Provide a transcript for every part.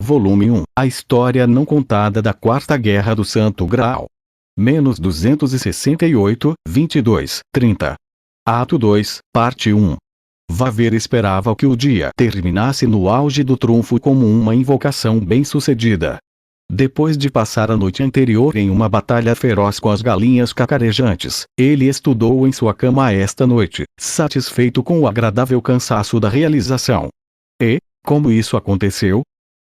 Volume 1, A História Não Contada da Quarta Guerra do Santo Graal. Menos 268, 22, 30. Ato 2, Parte 1. Vaver esperava que o dia terminasse no auge do trunfo como uma invocação bem-sucedida. Depois de passar a noite anterior em uma batalha feroz com as galinhas cacarejantes, ele estudou em sua cama esta noite, satisfeito com o agradável cansaço da realização. E, como isso aconteceu?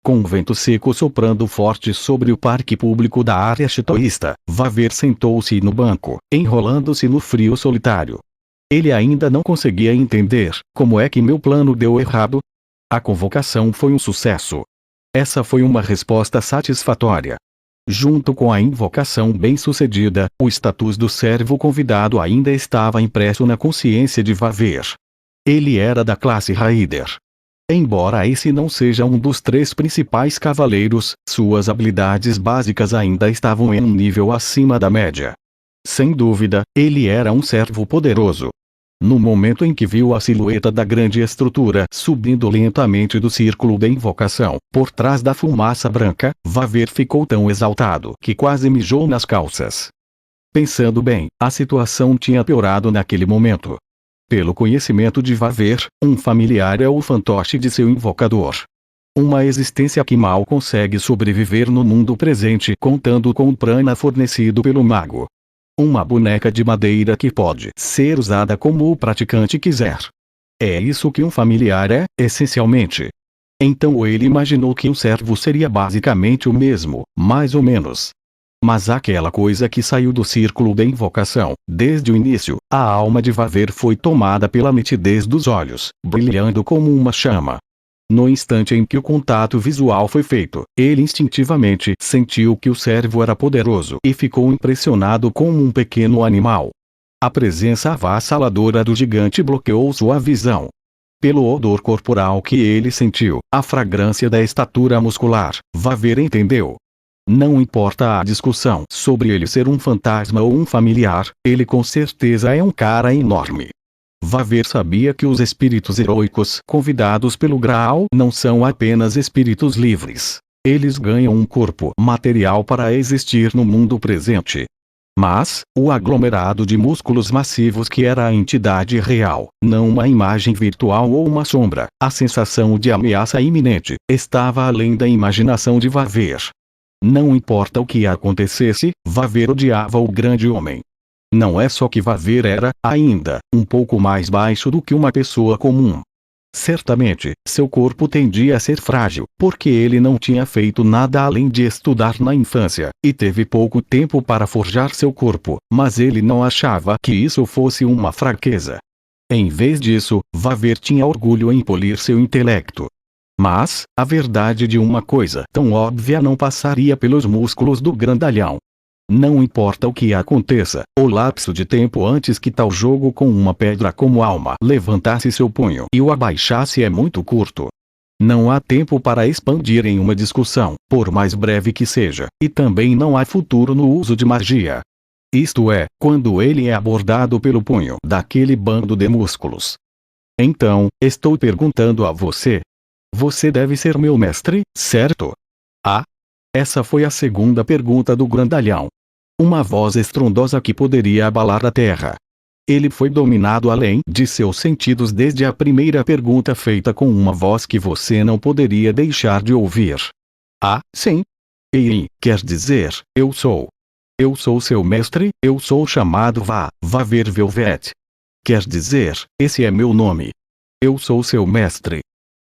Com um vento seco soprando forte sobre o parque público da área chitoísta, Vaver sentou-se no banco, enrolando-se no frio solitário. Ele ainda não conseguia entender como é que meu plano deu errado. A convocação foi um sucesso. Essa foi uma resposta satisfatória. Junto com a invocação bem-sucedida, o status do servo convidado ainda estava impresso na consciência de Vaver. Ele era da classe Raider. Embora esse não seja um dos 3 principais cavaleiros, suas habilidades básicas ainda estavam em um nível acima da média. Sem dúvida, ele era um servo poderoso. No momento em que viu a silhueta da grande estrutura subindo lentamente do círculo da invocação, por trás da fumaça branca, Vaver ficou tão exaltado que quase mijou nas calças. Pensando bem, a situação tinha piorado naquele momento. Pelo conhecimento de Vaver, um familiar é o fantoche de seu invocador. Uma existência que mal consegue sobreviver no mundo presente contando com o prana fornecido pelo mago. Uma boneca de madeira que pode ser usada como o praticante quiser. É isso que um familiar é, essencialmente. Então ele imaginou que um servo seria basicamente o mesmo, mais ou menos. Mas aquela coisa que saiu do círculo da invocação, desde o início, a alma de Vaver foi tomada pela nitidez dos olhos, brilhando como uma chama. No instante em que o contato visual foi feito, ele instintivamente sentiu que o servo era poderoso e ficou impressionado como um pequeno animal. A presença avassaladora do gigante bloqueou sua visão. Pelo odor corporal que ele sentiu, a fragrância da estatura muscular, Vaver entendeu. Não importa a discussão sobre ele ser um fantasma ou um familiar, ele com certeza é um cara enorme. Vaver sabia que os espíritos heróicos convidados pelo Graal não são apenas espíritos livres. Eles ganham um corpo material para existir no mundo presente. Mas, o aglomerado de músculos massivos que era a entidade real, não uma imagem virtual ou uma sombra, a sensação de ameaça iminente, estava além da imaginação de Vaver. Não importa o que acontecesse, Vaver odiava o grande homem. Não é só que Vaver era, ainda, um pouco mais baixo do que uma pessoa comum. Certamente, seu corpo tendia a ser frágil, porque ele não tinha feito nada além de estudar na infância, e teve pouco tempo para forjar seu corpo, mas ele não achava que isso fosse uma fraqueza. Em vez disso, Vaver tinha orgulho em polir seu intelecto. Mas, a verdade de uma coisa tão óbvia não passaria pelos músculos do grandalhão. Não importa o que aconteça, o lapso de tempo antes que tal jogo com uma pedra como alma levantasse seu punho e o abaixasse é muito curto. Não há tempo para expandir em uma discussão, por mais breve que seja, e também não há futuro no uso de magia. Isto é, quando ele é abordado pelo punho daquele bando de músculos. Então, estou perguntando a você. Você deve ser meu mestre, certo? Ah? Essa foi a segunda pergunta do grandalhão. Uma voz estrondosa que poderia abalar a terra. Ele foi dominado além de seus sentidos desde a primeira pergunta feita com uma voz que você não poderia deixar de ouvir. Ah, sim. Ei, quer dizer, eu sou. Eu sou seu mestre, eu sou chamado Vaver Velvet. Quer dizer, esse é meu nome. Eu sou seu mestre.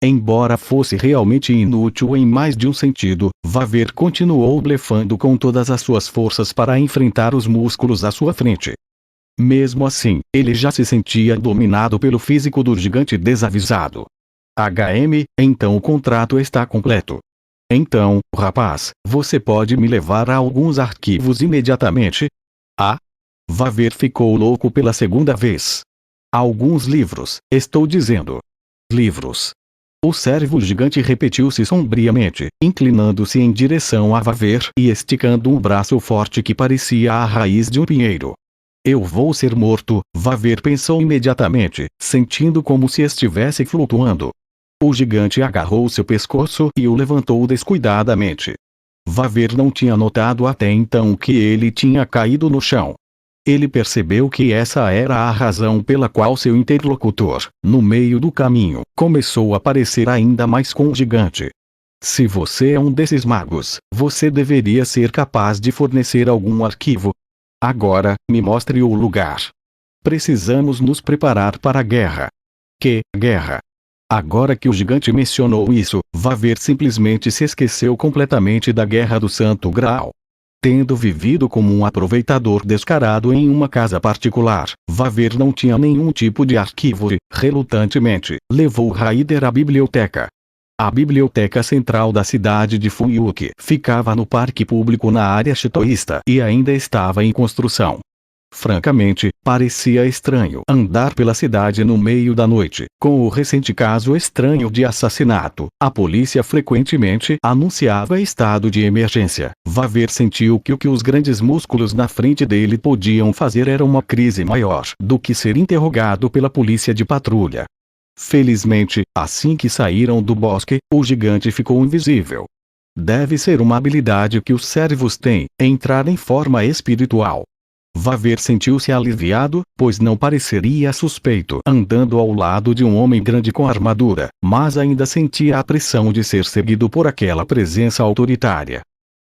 Embora fosse realmente inútil em mais de um sentido, Vaver continuou blefando com todas as suas forças para enfrentar os músculos à sua frente. Mesmo assim, ele já se sentia dominado pelo físico do gigante desavisado. Então o contrato está completo. Então, rapaz, você pode me levar a alguns arquivos imediatamente? Ah? Vaver ficou louco pela segunda vez. Alguns livros, estou dizendo. Livros. O servo gigante repetiu-se sombriamente, inclinando-se em direção a Vaver e esticando um braço forte que parecia a raiz de um pinheiro. Eu vou ser morto, Vaver pensou imediatamente, sentindo como se estivesse flutuando. O gigante agarrou seu pescoço e o levantou descuidadamente. Vaver não tinha notado até então que ele tinha caído no chão. Ele percebeu que essa era a razão pela qual seu interlocutor, no meio do caminho, começou a parecer ainda mais com o gigante. Se você é um desses magos, você deveria ser capaz de fornecer algum arquivo. Agora, me mostre o lugar. Precisamos nos preparar para a guerra. Que guerra? Agora que o gigante mencionou isso, Vaver simplesmente se esqueceu completamente da Guerra do Santo Graal. Tendo vivido como um aproveitador descarado em uma casa particular, Vaver não tinha nenhum tipo de arquivo e, relutantemente, levou Raider à biblioteca. A biblioteca central da cidade de Fuyuki ficava no parque público na área shintoísta e ainda estava em construção. Francamente, parecia estranho andar pela cidade no meio da noite. Com o recente caso estranho de assassinato, a polícia frequentemente anunciava estado de emergência. Vaver sentiu que o que os grandes músculos na frente dele podiam fazer era uma crise maior do que ser interrogado pela polícia de patrulha. Felizmente, assim que saíram do bosque, o gigante ficou invisível. Deve ser uma habilidade que os servos têm, entrar em forma espiritual. Vaver sentiu-se aliviado, pois não pareceria suspeito andando ao lado de um homem grande com armadura, mas ainda sentia a pressão de ser seguido por aquela presença autoritária.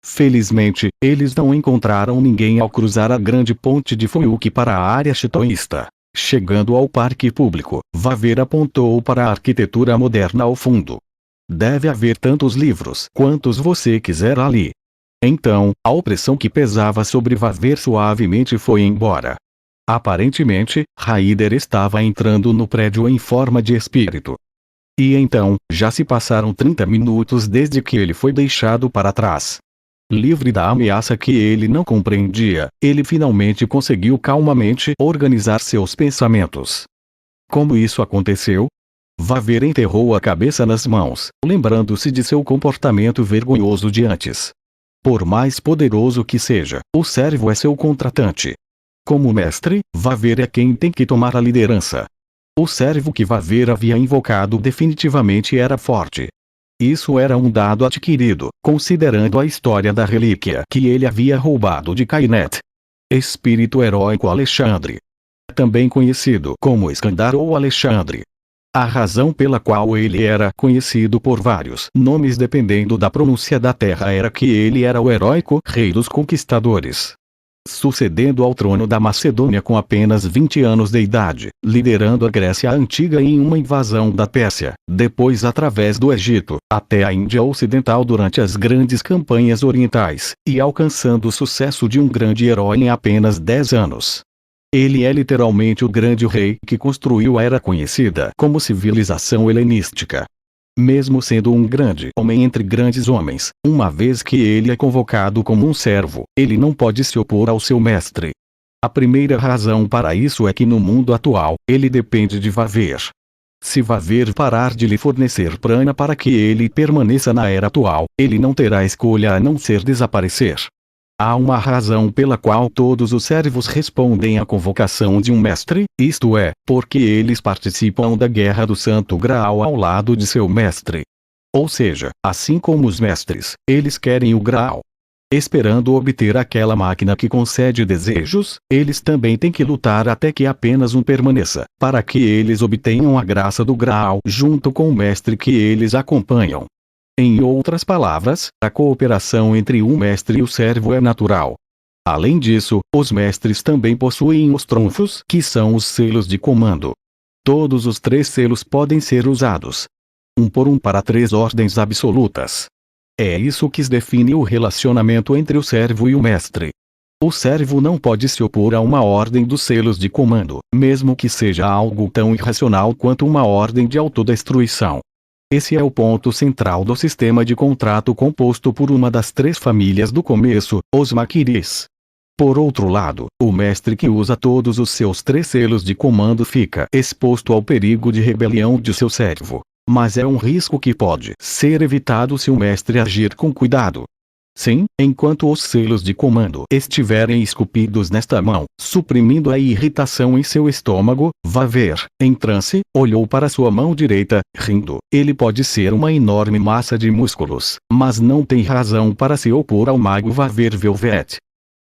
Felizmente, eles não encontraram ninguém ao cruzar a grande ponte de Fuyuki para a área shintoísta. Chegando ao parque público, Vaver apontou para a arquitetura moderna ao fundo. Deve haver tantos livros quantos você quiser ali. Então, a opressão que pesava sobre Vaver suavemente foi embora. Aparentemente, Raider estava entrando no prédio em forma de espírito. E então, já se passaram 30 minutos desde que ele foi deixado para trás. Livre da ameaça que ele não compreendia, ele finalmente conseguiu calmamente organizar seus pensamentos. Como isso aconteceu? Vaver enterrou a cabeça nas mãos, lembrando-se de seu comportamento vergonhoso de antes. Por mais poderoso que seja, o servo é seu contratante. Como mestre, Vaver é quem tem que tomar a liderança. O servo que Vaver havia invocado definitivamente era forte. Isso era um dado adquirido, considerando a história da relíquia que ele havia roubado de Kainet. Espírito heróico Alexandre. Também conhecido como Iskandar ou Alexandre. A razão pela qual ele era conhecido por vários nomes dependendo da pronúncia da terra era que ele era o heróico rei dos conquistadores. Sucedendo ao trono da Macedônia com apenas 20 anos de idade, liderando a Grécia Antiga em uma invasão da Pérsia, depois através do Egito, até a Índia Ocidental durante as grandes campanhas orientais, e alcançando o sucesso de um grande herói em apenas 10 anos. Ele é literalmente o grande rei que construiu a era conhecida como civilização helenística. Mesmo sendo um grande homem entre grandes homens, uma vez que ele é convocado como um servo, ele não pode se opor ao seu mestre. A primeira razão para isso é que no mundo atual, ele depende de Vaver. Se Vaver parar de lhe fornecer prana para que ele permaneça na era atual, ele não terá escolha a não ser desaparecer. Há uma razão pela qual todos os servos respondem à convocação de um mestre, isto é, porque eles participam da Guerra do Santo Graal ao lado de seu mestre. Ou seja, assim como os mestres, eles querem o Graal. Esperando obter aquela máquina que concede desejos, eles também têm que lutar até que apenas um permaneça, para que eles obtenham a graça do Graal junto com o mestre que eles acompanham. Em outras palavras, a cooperação entre o mestre e o servo é natural. Além disso, os mestres também possuem os trunfos, que são os selos de comando. Todos os 3 selos podem ser usados. Um por um para 3 ordens absolutas. É isso que define o relacionamento entre o servo e o mestre. O servo não pode se opor a uma ordem dos selos de comando, mesmo que seja algo tão irracional quanto uma ordem de autodestruição. Esse é o ponto central do sistema de contrato composto por uma das 3 famílias do começo, os Maquiris. Por outro lado, o mestre que usa todos os seus 3 selos de comando fica exposto ao perigo de rebelião de seu servo. Mas é um risco que pode ser evitado se o mestre agir com cuidado. Sim, enquanto os selos de comando estiverem esculpidos nesta mão, suprimindo a irritação em seu estômago, Vaver, em transe, olhou para sua mão direita, rindo. Ele pode ser uma enorme massa de músculos, mas não tem razão para se opor ao mago Vaver Velvet.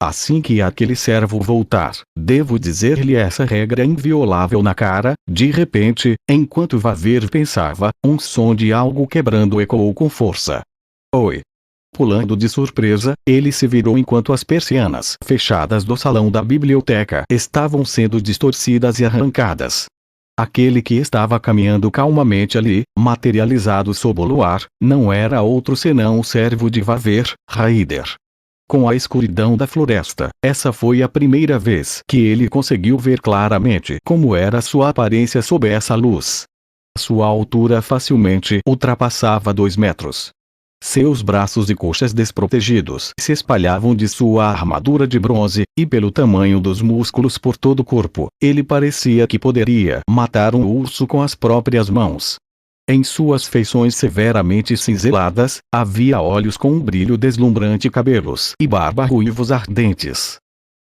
Assim que aquele servo voltar, devo dizer-lhe essa regra inviolável na cara. De repente, enquanto Vaver pensava, um som de algo quebrando ecoou com força. Oi! Pulando de surpresa, ele se virou enquanto as persianas fechadas do salão da biblioteca estavam sendo distorcidas e arrancadas. Aquele que estava caminhando calmamente ali, materializado sob o luar, não era outro senão o servo de Vaver, Raider. Com a escuridão da floresta, essa foi a primeira vez que ele conseguiu ver claramente como era sua aparência sob essa luz. Sua altura facilmente ultrapassava 2 metros. Seus braços e coxas desprotegidos se espalhavam de sua armadura de bronze, e pelo tamanho dos músculos por todo o corpo, ele parecia que poderia matar um urso com as próprias mãos. Em suas feições severamente cinzeladas, havia olhos com um brilho deslumbrante e cabelos e barba ruivos ardentes.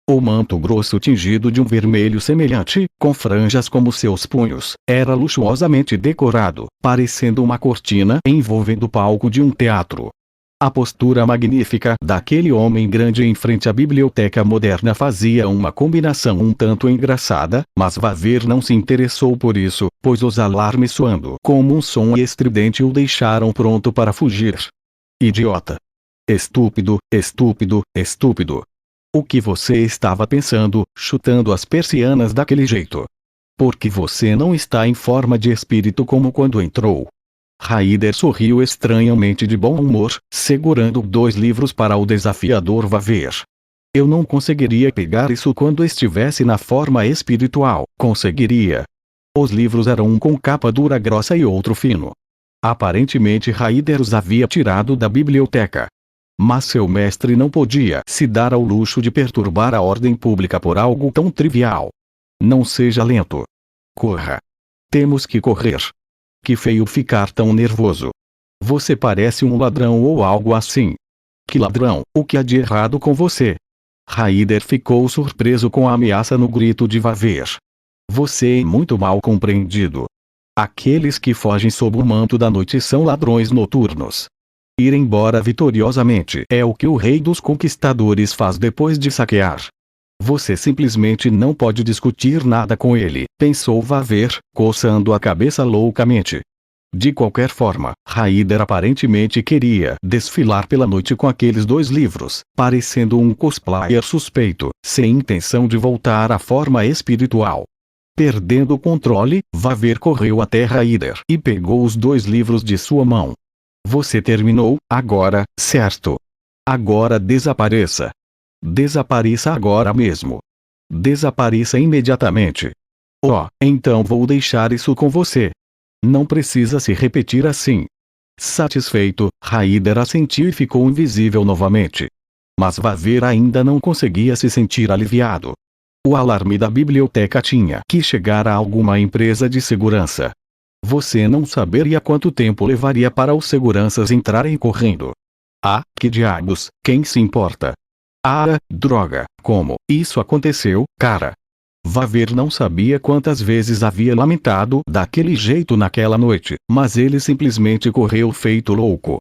O manto grosso tingido de um vermelho semelhante, com franjas como seus punhos, era luxuosamente decorado, parecendo uma cortina envolvendo o palco de um teatro. A postura magnífica daquele homem grande em frente à biblioteca moderna fazia uma combinação um tanto engraçada, mas Vaver não se interessou por isso, pois os alarmes soando como um som estridente o deixaram pronto para fugir. Idiota! Estúpido, estúpido, estúpido! O que você estava pensando, chutando as persianas daquele jeito? Porque você não está em forma de espírito como quando entrou. Raider sorriu estranhamente de bom humor, segurando 2 livros para o desafiador Vaver. Eu não conseguiria pegar isso quando estivesse na forma espiritual, conseguiria. Os livros eram um com capa dura grossa e outro fino. Aparentemente Raider os havia tirado da biblioteca. Mas seu mestre não podia se dar ao luxo de perturbar a ordem pública por algo tão trivial. Não seja lento. Corra. Temos que correr. Que feio ficar tão nervoso. Você parece um ladrão ou algo assim. Que ladrão? O que há de errado com você? Raider ficou surpreso com a ameaça no grito de Vaver. Você é muito mal compreendido. Aqueles que fogem sob o manto da noite são ladrões noturnos. Ir embora vitoriosamente é o que o rei dos conquistadores faz depois de saquear. Você simplesmente não pode discutir nada com ele, pensou Vaver, coçando a cabeça loucamente. De qualquer forma, Raider aparentemente queria desfilar pela noite com aqueles 2 livros, parecendo um cosplayer suspeito, sem intenção de voltar à forma espiritual. Perdendo o controle, Vaver correu até Raider e pegou os 2 livros de sua mão. Você terminou, agora, certo? Agora desapareça. Desapareça agora mesmo. Desapareça imediatamente. Oh, então vou deixar isso com você. Não precisa se repetir assim. Satisfeito, Raider assentiu e ficou invisível novamente. Mas Vaver ainda não conseguia se sentir aliviado. O alarme da biblioteca tinha que chegar a alguma empresa de segurança. Você não saberia quanto tempo levaria para os seguranças entrarem correndo. Ah, que diabos, quem se importa? Ah, droga, como isso aconteceu, cara? Vaver não sabia quantas vezes havia lamentado daquele jeito naquela noite, mas ele simplesmente correu feito louco.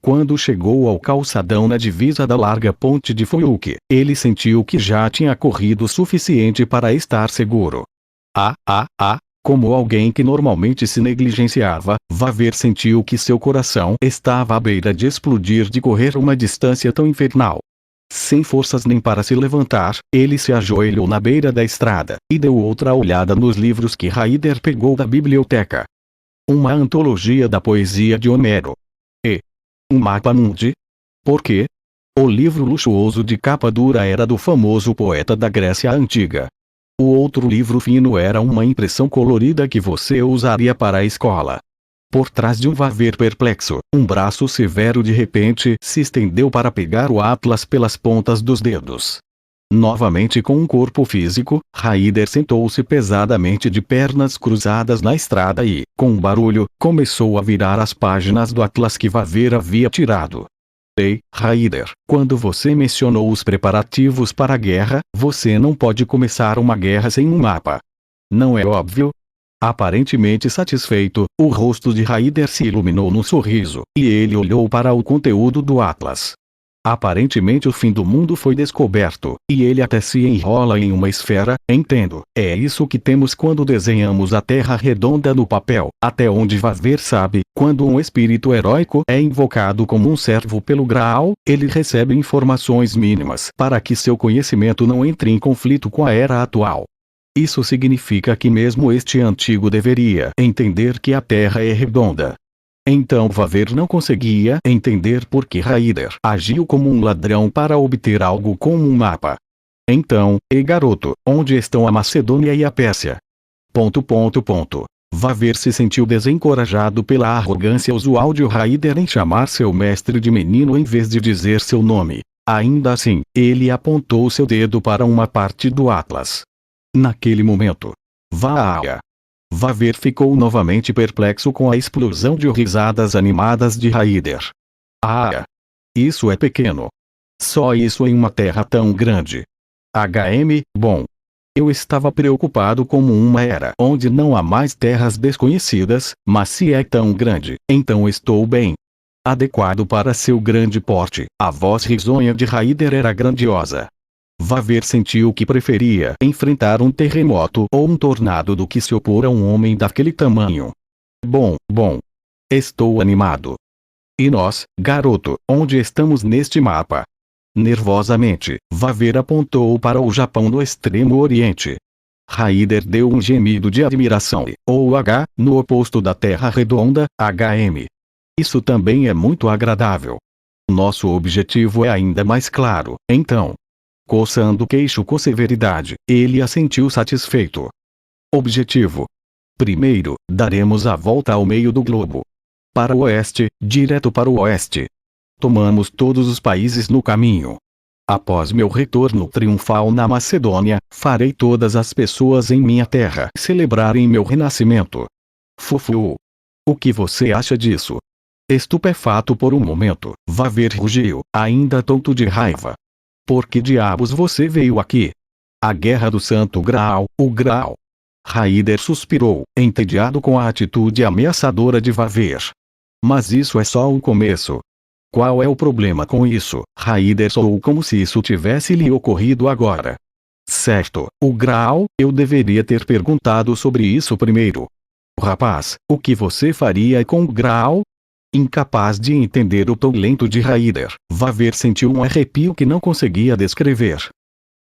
Quando chegou ao calçadão na divisa da larga ponte de Fuyuki, ele sentiu que já tinha corrido o suficiente para estar seguro. Como alguém que normalmente se negligenciava, Vaver sentiu que seu coração estava à beira de explodir de correr uma distância tão infernal. Sem forças nem para se levantar, ele se ajoelhou na beira da estrada, e deu outra olhada nos livros que Raider pegou da biblioteca. Uma antologia da poesia de Homero. E um mapa mundi? Por quê? O livro luxuoso de capa dura era do famoso poeta da Grécia Antiga. O outro livro fino era uma impressão colorida que você usaria para a escola. Por trás de um Vaver perplexo, um braço severo de repente se estendeu para pegar o atlas pelas pontas dos dedos. Novamente com um corpo físico, Raider sentou-se pesadamente de pernas cruzadas na estrada e, com um barulho, começou a virar as páginas do atlas que Vaver havia tirado. Ei, Raider, quando você mencionou os preparativos para a guerra, você não pode começar uma guerra sem um mapa. Não é óbvio? Aparentemente satisfeito, o rosto de Raider se iluminou num sorriso, e ele olhou para o conteúdo do Atlas. Aparentemente o fim do mundo foi descoberto, e ele até se enrola em uma esfera, entendo. É isso que temos quando desenhamos a Terra redonda no papel, até onde Vaver sabe, quando um espírito heróico é invocado como um servo pelo Graal, ele recebe informações mínimas para que seu conhecimento não entre em conflito com a era atual. Isso significa que mesmo este antigo deveria entender que a Terra é redonda. Então Vaver não conseguia entender por que Raider agiu como um ladrão para obter algo como um mapa. Então, garoto, onde estão a Macedônia e a Pérsia? Vaver se sentiu desencorajado pela arrogância usual de Raider em chamar seu mestre de menino em vez de dizer seu nome. Ainda assim, ele apontou seu dedo para uma parte do Atlas. Naquele momento, Vaver ficou novamente perplexo com a explosão de risadas animadas de Raider. Isso é pequeno. Só isso em uma terra tão grande. Bom. Eu estava preocupado como uma era onde não há mais terras desconhecidas, mas se é tão grande, então estou bem. Adequado para seu grande porte, a voz risonha de Raider era grandiosa. Vaver sentiu que preferia enfrentar um terremoto ou um tornado do que se opor a um homem daquele tamanho. Bom. Estou animado. E nós, garoto, onde estamos neste mapa? Nervosamente, Vaver apontou para o Japão no extremo oriente. Raider deu um gemido de admiração e, no oposto da Terra redonda, Isso também é muito agradável. Nosso objetivo é ainda mais claro, então. Coçando o queixo com severidade, ele assentiu satisfeito. Objetivo. Primeiro, daremos a volta ao meio do globo. Para o oeste, direto para o oeste. Tomamos todos os países no caminho. Após meu retorno triunfal na Macedônia, farei todas as pessoas em minha terra celebrarem meu renascimento. Fufu. O que você acha disso? Estupefato por um momento, Vaver rugiu, ainda tonto de raiva. Por que diabos você veio aqui? A guerra do Santo Graal, o Graal. Raider suspirou, entediado com a atitude ameaçadora de Vaver. Mas isso é só o começo. Qual é o problema com isso? Raider soou como se isso tivesse lhe ocorrido agora. Certo, o Graal, eu deveria ter perguntado sobre isso primeiro. Rapaz, o que você faria com o Graal? Incapaz de entender o tom lento de Raider, Vaver sentiu um arrepio que não conseguia descrever.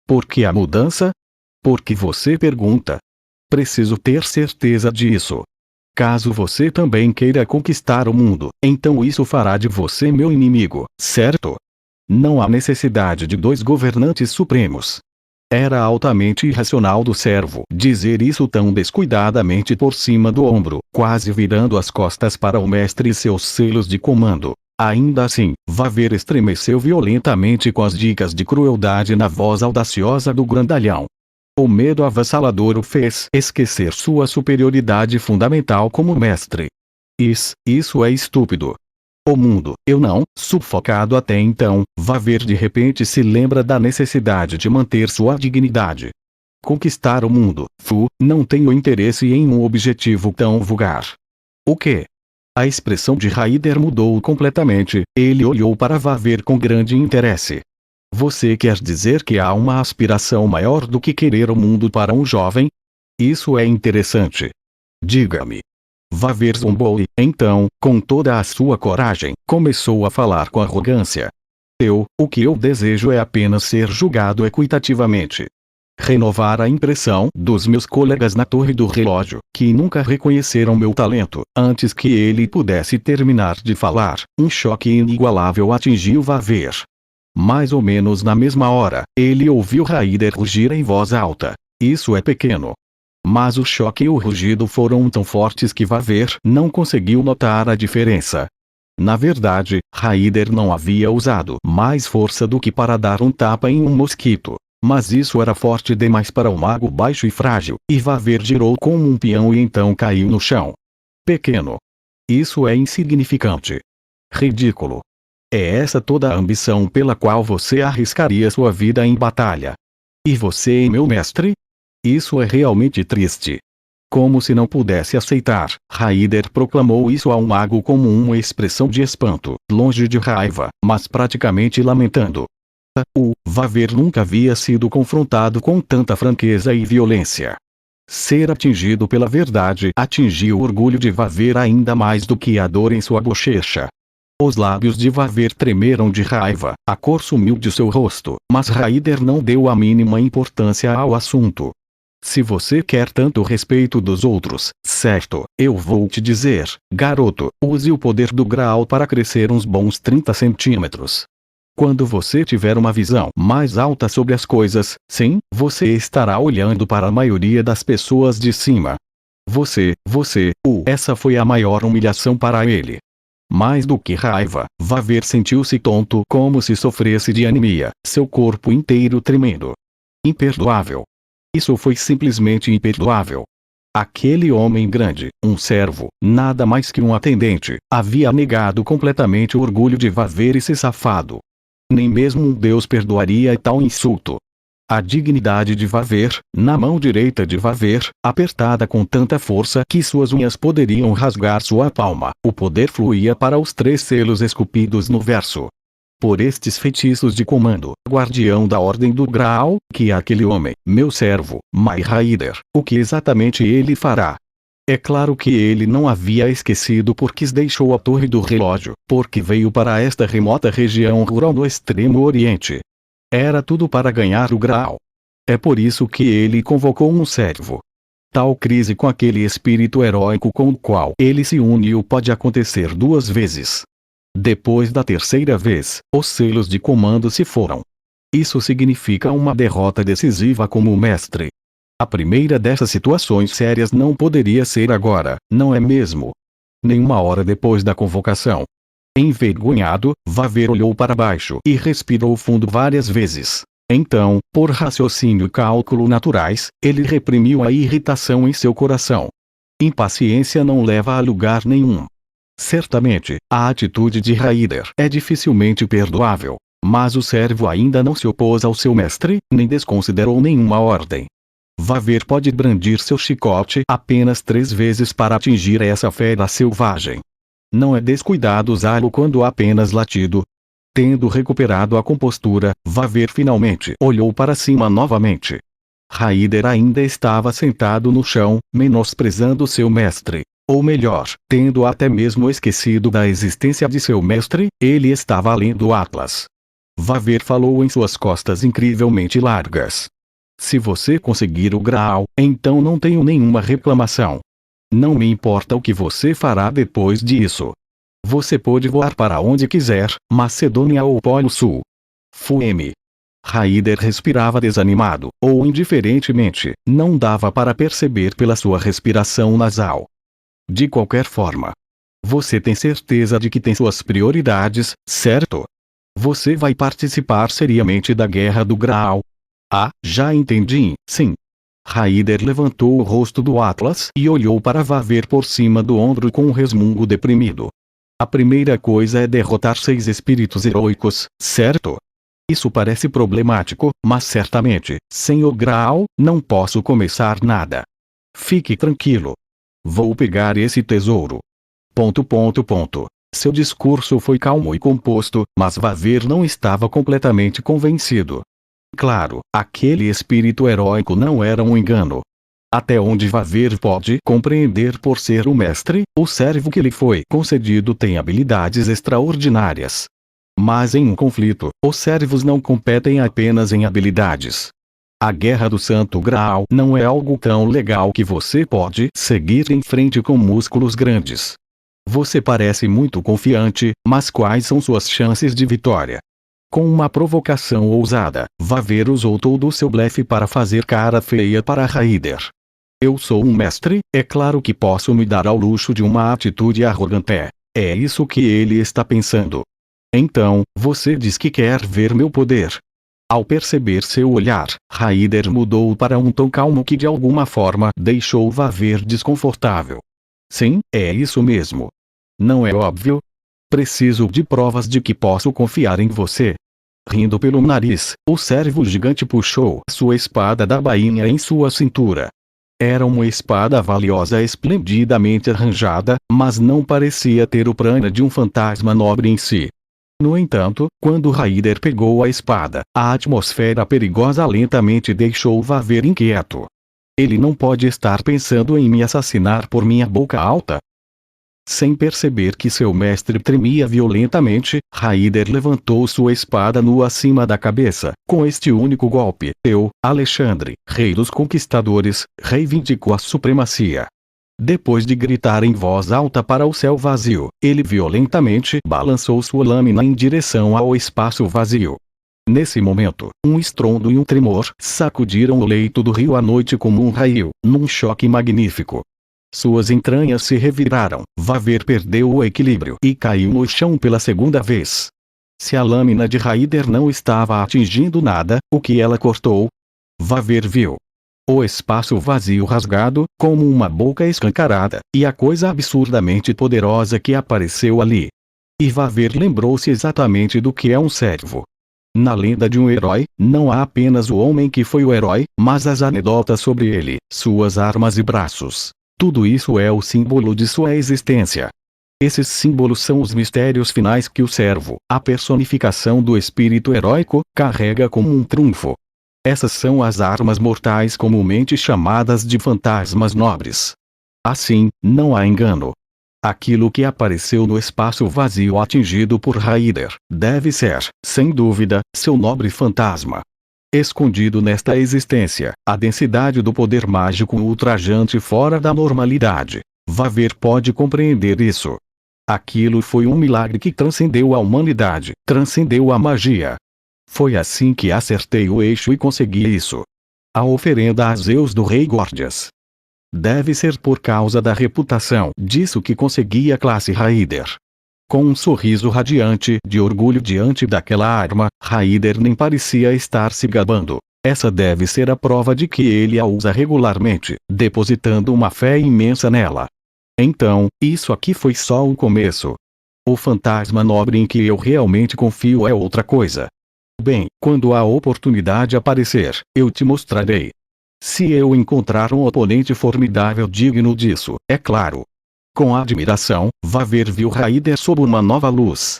Por que a mudança? Por que você pergunta? Preciso ter certeza disso. Caso você também queira conquistar o mundo, então isso fará de você meu inimigo, certo? Não há necessidade de dois governantes supremos. Era altamente irracional do servo dizer isso tão descuidadamente por cima do ombro, quase virando as costas para o mestre e seus selos de comando. Ainda assim, Vaver estremeceu violentamente com as dicas de crueldade na voz audaciosa do grandalhão. O medo avassalador o fez esquecer sua superioridade fundamental como mestre. Isso é estúpido. O mundo, eu não, sufocado até então, Vaver de repente se lembra da necessidade de manter sua dignidade. Conquistar o mundo, não tenho interesse em um objetivo tão vulgar. O quê? A expressão de Raider mudou completamente, ele olhou para Vaver com grande interesse. Você quer dizer que há uma aspiração maior do que querer o mundo para um jovem? Isso é interessante. Diga-me. Vaver zombou e, então, com toda a sua coragem, começou a falar com arrogância. O que eu desejo é apenas ser julgado equitativamente. Renovar a impressão dos meus colegas na torre do relógio, que nunca reconheceram meu talento, antes que ele pudesse terminar de falar, um choque inigualável atingiu Vaver. Mais ou menos na mesma hora, ele ouviu Raider rugir em voz alta. Isso é pequeno. Mas o choque e o rugido foram tão fortes que Vaver não conseguiu notar a diferença. Na verdade, Raider não havia usado mais força do que para dar um tapa em um mosquito. Mas isso era forte demais para o mago baixo e frágil, e Vaver girou como um peão e então caiu no chão. Pequeno. Isso é insignificante. Ridículo. É essa toda a ambição pela qual você arriscaria sua vida em batalha. E você, meu mestre? Isso é realmente triste. Como se não pudesse aceitar, Raider proclamou isso a um mago como uma expressão de espanto, longe de raiva, mas praticamente lamentando. O Vaver nunca havia sido confrontado com tanta franqueza e violência. Ser atingido pela verdade atingiu o orgulho de Vaver ainda mais do que a dor em sua bochecha. Os lábios de Vaver tremeram de raiva, a cor sumiu de seu rosto, mas Raider não deu a mínima importância ao assunto. Se você quer tanto respeito dos outros, certo, eu vou te dizer, garoto, use o poder do Graal para crescer uns bons 30 centímetros. Quando você tiver uma visão mais alta sobre as coisas, sim, você estará olhando para a maioria das pessoas de cima. Essa foi a maior humilhação para ele. Mais do que raiva, Vaver sentiu-se tonto como se sofresse de anemia, seu corpo inteiro tremendo. Imperdoável. Isso foi simplesmente imperdoável. Aquele homem grande, um servo, nada mais que um atendente, havia negado completamente o orgulho de Vaver e se safado. Nem mesmo um Deus perdoaria tal insulto. A dignidade de Vaver, na mão direita de Vaver, apertada com tanta força que suas unhas poderiam rasgar sua palma, o poder fluía para os 3 selos esculpidos no verso. Por estes feitiços de comando, guardião da ordem do Graal, que aquele homem, meu servo, Mai Raider, o que exatamente ele fará? É claro que ele não havia esquecido porque deixou a torre do relógio, porque veio para esta remota região rural no extremo oriente. Era tudo para ganhar o Graal. É por isso que ele convocou um servo. Tal crise com aquele espírito heróico com o qual ele se uniu pode acontecer 2 vezes. Depois da terceira vez, os selos de comando se foram. Isso significa uma derrota decisiva como mestre. A primeira dessas situações sérias não poderia ser agora, não é mesmo? Nenhuma hora depois da convocação. Envergonhado, Vaver olhou para baixo e respirou fundo várias vezes. Então, por raciocínio e cálculo naturais, ele reprimiu a irritação em seu coração. Impaciência não leva a lugar nenhum. Certamente, a atitude de Raider é dificilmente perdoável, mas o servo ainda não se opôs ao seu mestre, nem desconsiderou nenhuma ordem. Vaver pode brandir seu chicote apenas 3 vezes para atingir essa fera selvagem. Não é descuidado usá-lo quando apenas latido. Tendo recuperado a compostura, Vaver finalmente olhou para cima novamente. Raider ainda estava sentado no chão, menosprezando seu mestre. Ou melhor, tendo até mesmo esquecido da existência de seu mestre, ele estava lendo o Atlas. Vaver falou em suas costas incrivelmente largas. Se você conseguir o Graal, então não tenho nenhuma reclamação. Não me importa o que você fará depois disso. Você pode voar para onde quiser, Macedônia ou Polo Sul. Fueme. Raider respirava desanimado, ou indiferentemente, não dava para perceber pela sua respiração nasal. De qualquer forma. Você tem certeza de que tem suas prioridades, certo? Você vai participar seriamente da Guerra do Graal. Ah, já entendi, sim. Raider levantou o rosto do Atlas e olhou para Vaver por cima do ombro com um resmungo deprimido. A primeira coisa é derrotar 6 espíritos heróicos, certo? Isso parece problemático, mas certamente, sem o Graal, não posso começar nada. Fique tranquilo. Vou pegar esse tesouro. ... Seu discurso foi calmo e composto, mas Vaver não estava completamente convencido. Claro, aquele espírito heróico não era um engano. Até onde Vaver pode compreender por ser o mestre, o servo que lhe foi concedido tem habilidades extraordinárias. Mas em um conflito, os servos não competem apenas em habilidades. A Guerra do Santo Graal não é algo tão legal que você pode seguir em frente com músculos grandes. Você parece muito confiante, mas quais são suas chances de vitória? Com uma provocação ousada, Vaver usou todo o seu blefe para fazer cara feia para Raider. Eu sou um mestre, é claro que posso me dar ao luxo de uma atitude arrogante. É isso que ele está pensando. Então, você diz que quer ver meu poder. Ao perceber seu olhar, Raider mudou para um tom calmo que de alguma forma deixou Vaver desconfortável. Sim, é isso mesmo. Não é óbvio? Preciso de provas de que posso confiar em você. Rindo pelo nariz, o servo gigante puxou sua espada da bainha em sua cintura. Era uma espada valiosa esplendidamente arranjada, mas não parecia ter o prana de um fantasma nobre em si. No entanto, quando Raider pegou a espada, a atmosfera perigosa lentamente deixou Vaver inquieto. Ele não pode estar pensando em me assassinar por minha boca alta? Sem perceber que seu mestre tremia violentamente, Raider levantou sua espada nua acima da cabeça. Com este único golpe, eu, Alexandre, rei dos conquistadores, reivindico a supremacia. Depois de gritar em voz alta para o céu vazio, ele violentamente balançou sua lâmina em direção ao espaço vazio. Nesse momento, um estrondo e um tremor sacudiram o leito do rio à noite como um raio, num choque magnífico. Suas entranhas se reviraram, Vaver perdeu o equilíbrio e caiu no chão pela segunda vez. Se a lâmina de Raider não estava atingindo nada, o que ela cortou? Vaver viu o espaço vazio rasgado, como uma boca escancarada, e a coisa absurdamente poderosa que apareceu ali. E Vaver lembrou-se exatamente do que é um servo. Na lenda de um herói, não há apenas o homem que foi o herói, mas as anedotas sobre ele, suas armas e braços. Tudo isso é o símbolo de sua existência. Esses símbolos são os mistérios finais que o servo, a personificação do espírito heróico, carrega como um trunfo. Essas são as armas mortais comumente chamadas de fantasmas nobres. Assim, não há engano. Aquilo que apareceu no espaço vazio atingido por Raider, deve ser, sem dúvida, seu nobre fantasma. Escondido nesta existência, a densidade do poder mágico ultrajante fora da normalidade. Vaver pode compreender isso. Aquilo foi um milagre que transcendeu a humanidade, transcendeu a magia. Foi assim que acertei o eixo e consegui isso. A oferenda a Zeus do rei Górdias. Deve ser por causa da reputação disso que consegui a classe Raider. Com um sorriso radiante de orgulho diante daquela arma, Raider nem parecia estar se gabando. Essa deve ser a prova de que ele a usa regularmente, depositando uma fé imensa nela. Então, isso aqui foi só o começo. O fantasma nobre em que eu realmente confio é outra coisa. Bem, quando a oportunidade aparecer, eu te mostrarei. Se eu encontrar um oponente formidável digno disso, é claro. Com admiração, Vaver viu Raider sob uma nova luz.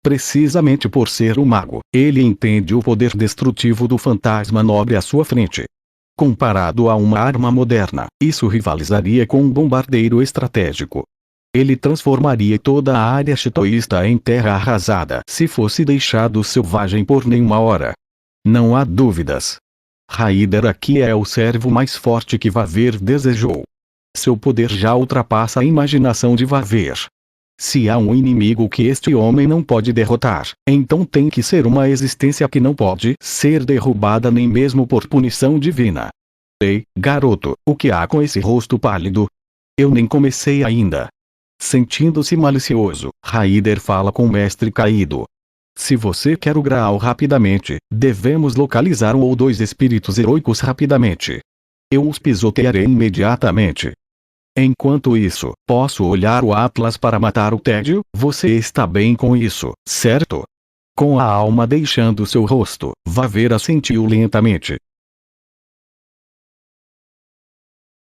Precisamente por ser um mago, ele entende o poder destrutivo do fantasma nobre à sua frente. Comparado a uma arma moderna, isso rivalizaria com um bombardeiro estratégico. Ele transformaria toda a área chitoísta em terra arrasada se fosse deixado selvagem por nenhuma hora. Não há dúvidas. Raider aqui é o servo mais forte que Vaver desejou. Seu poder já ultrapassa a imaginação de Vaver. Se há um inimigo que este homem não pode derrotar, então tem que ser uma existência que não pode ser derrubada nem mesmo por punição divina. Ei, garoto, o que há com esse rosto pálido? Eu nem comecei ainda. Sentindo-se malicioso, Raider fala com o mestre caído. Se você quer o Graal rapidamente, devemos localizar um ou dois espíritos heróicos rapidamente. Eu os pisotearei imediatamente. Enquanto isso, posso olhar o Atlas para matar o tédio? Você está bem com isso, certo? Com a alma deixando seu rosto, Vaver assentiu lentamente.